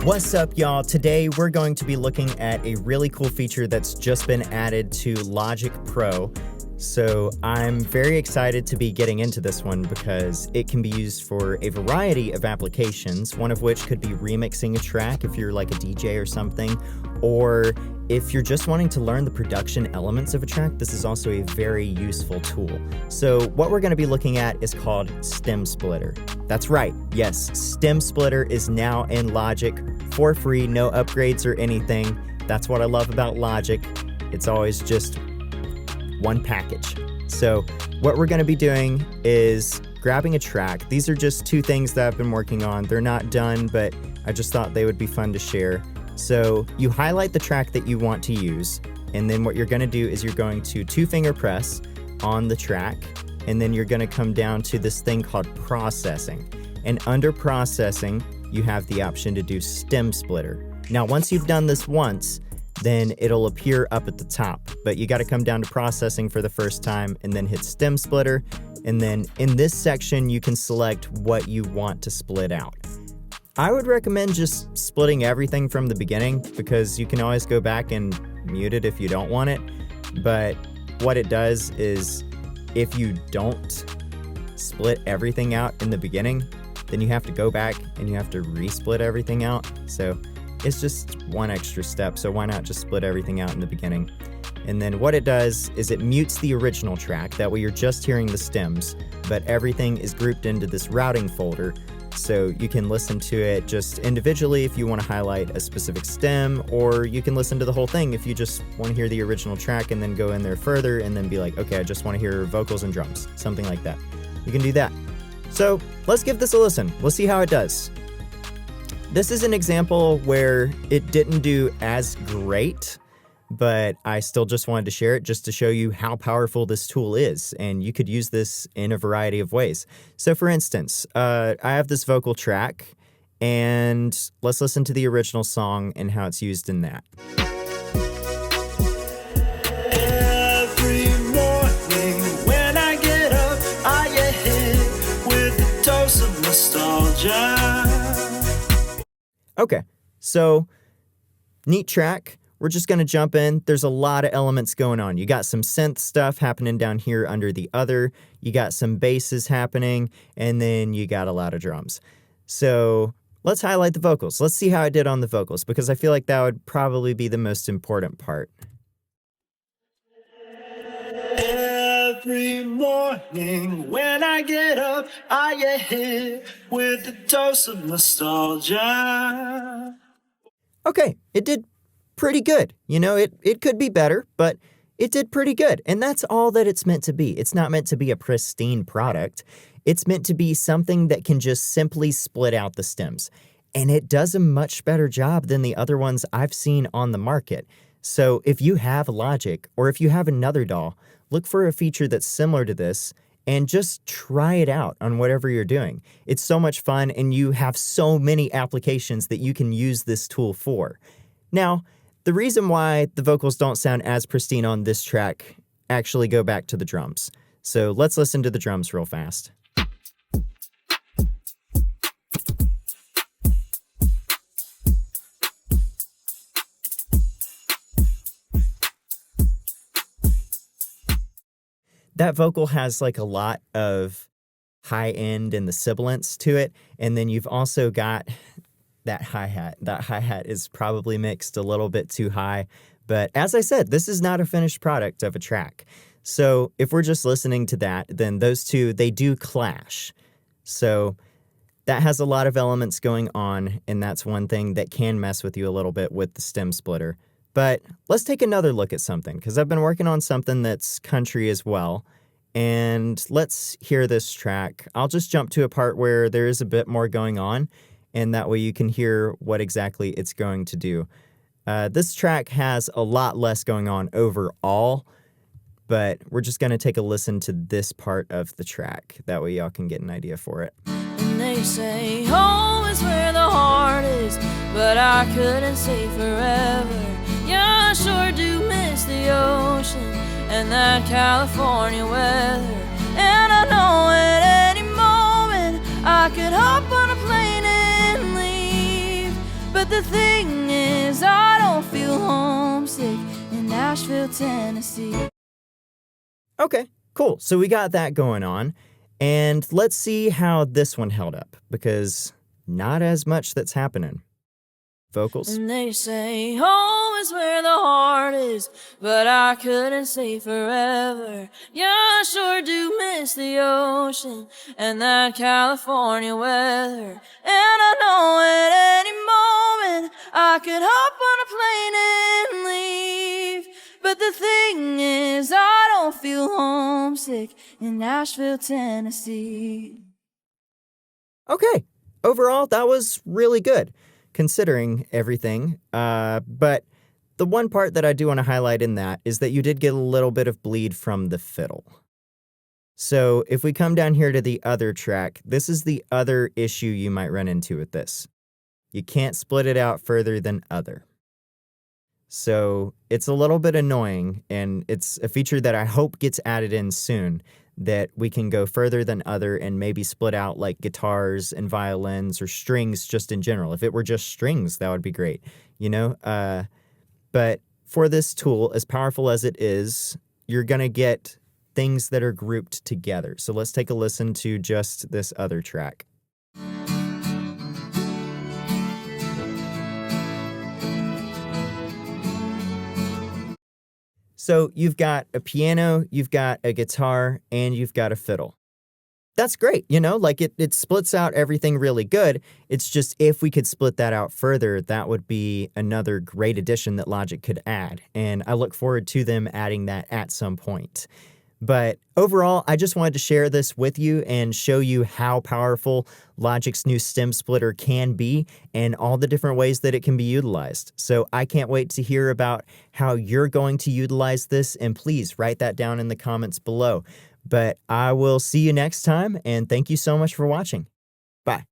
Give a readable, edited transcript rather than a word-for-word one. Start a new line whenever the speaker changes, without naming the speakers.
What's up, y'all? Today we're going to be looking at a really cool feature that's just been added to Logic Pro. So I'm very excited to be getting into this one because it can be used for a variety of applications, one of which could be remixing a track if you're like a DJ or something, or if you're just wanting to learn the production elements of a track, this is also a very useful tool. So what we're going to be looking at is called Stem Splitter. That's right, yes, Stem Splitter is now in Logic for free, no upgrades or anything. That's what I love about Logic. It's always just one package. So what we're going to be doing is grabbing a track. These are just two things that I've been working on. They're not done, but I just thought they would be fun to share. So you highlight the track that you want to use, and then what you're going to do is you're going to two-finger press on the track, and then you're going to come down to this thing called processing. And under processing, you have the option to do Stem Splitter. Now, once you've done this once, then it'll appear up at the top, but you got to come down to processing for the first time and then hit Stem Splitter. And then in this section, you can select what you want to split out. I would recommend just splitting everything from the beginning because you can always go back and mute it if you don't want it. But what it does is if you don't split everything out in the beginning, then you have to go back and you have to resplit everything out. So it's just one extra step, so why not just split everything out in the beginning? And then what it does is it mutes the original track, that way you're just hearing the stems, but everything is grouped into this routing folder, so you can listen to it just individually if you want to highlight a specific stem, or you can listen to the whole thing if you just want to hear the original track and then go in there further and then be like, okay, I just want to hear vocals and drums, something like that. You can do that. So let's give this a listen. We'll see how it does. This is an example where it didn't do as great, but I still just wanted to share it just to show you how powerful this tool is, and you could use this in a variety of ways. So for instance, I have this vocal track, and let's listen to the original song and how it's used in that.
Every morning when I get up, I get hit with a dose of nostalgia.
Okay, so neat track. We're just going to jump in. There's a lot of elements going on. You got some synth stuff happening down here under the other. You got some basses happening, and then you got a lot of drums. So let's highlight the vocals. Let's see how I did on the vocals, because I feel like that would probably be the most important part.
Every morning when I get up, I get hit with a dose of nostalgia.
Okay, it did pretty good. You know, it could be better, but it did pretty good. And that's all that it's meant to be. It's not meant to be a pristine product. It's meant to be something that can just simply split out the stems. And it does a much better job than the other ones I've seen on the market. So if you have Logic, or if you have another DAW, look for a feature that's similar to this and just try it out on whatever you're doing. It's so much fun, and you have so many applications that you can use this tool for. Now, the reason why the vocals don't sound as pristine on this track actually go back to the drums. So let's listen to the drums real fast. That vocal has like a lot of high end and the sibilance to it, and then you've also got that hi-hat. That hi-hat is probably mixed a little bit too high, but as I said, this is not a finished product of a track. So if we're just listening to that, then those two, they do clash. So that has a lot of elements going on, and that's one thing that can mess with you a little bit with the stem splitter. But let's take another look at something, because I've been working on something that's country as well. And let's hear this track. I'll just jump to a part where there is a bit more going on, and that way you can hear what exactly it's going to do. This track has a lot less going on overall, but we're just going to take a listen to this part of the track. That way y'all can get an idea for it.
And they say home is where the heart is, but I couldn't say forever. Yeah, I sure do miss the ocean and that California weather. And I know at any moment I could hop on a plane and leave. But the thing is, I don't feel homesick in Nashville, Tennessee.
Okay, cool. So we got that going on. And let's see how this one held up, because not as much that's happening. Vocals.
And they say home is where the heart is, but I couldn't say forever. Yeah, I sure do miss the ocean and that California weather. And I know at any moment I could hop on a plane and leave. But the thing is, I don't feel homesick in Nashville, Tennessee.
Okay, overall, that was really good, considering everything. But the one part that I do want to highlight in that is that you did get a little bit of bleed from the fiddle. So if we come down here to the other track, this is the other issue you might run into with this. You can't split it out further than other. So it's a little bit annoying, and it's a feature that I hope gets added in soon, that we can go further than other and maybe split out like guitars and violins or strings just in general. If it were just strings, that would be great, you know? But for this tool, as powerful as it is, you're going to get things that are grouped together. So let's take a listen to just this other track. So you've got a piano, you've got a guitar, and you've got a fiddle. That's great, you know, like it splits out everything really good. It's just if we could split that out further, that would be another great addition that Logic could add. And I look forward to them adding that at some point. But overall, I just wanted to share this with you and show you how powerful Logic's new stem splitter can be and all the different ways that it can be utilized. So I can't wait to hear about how you're going to utilize this, and please write that down in the comments below. But I will see you next time, and thank you so much for watching. Bye.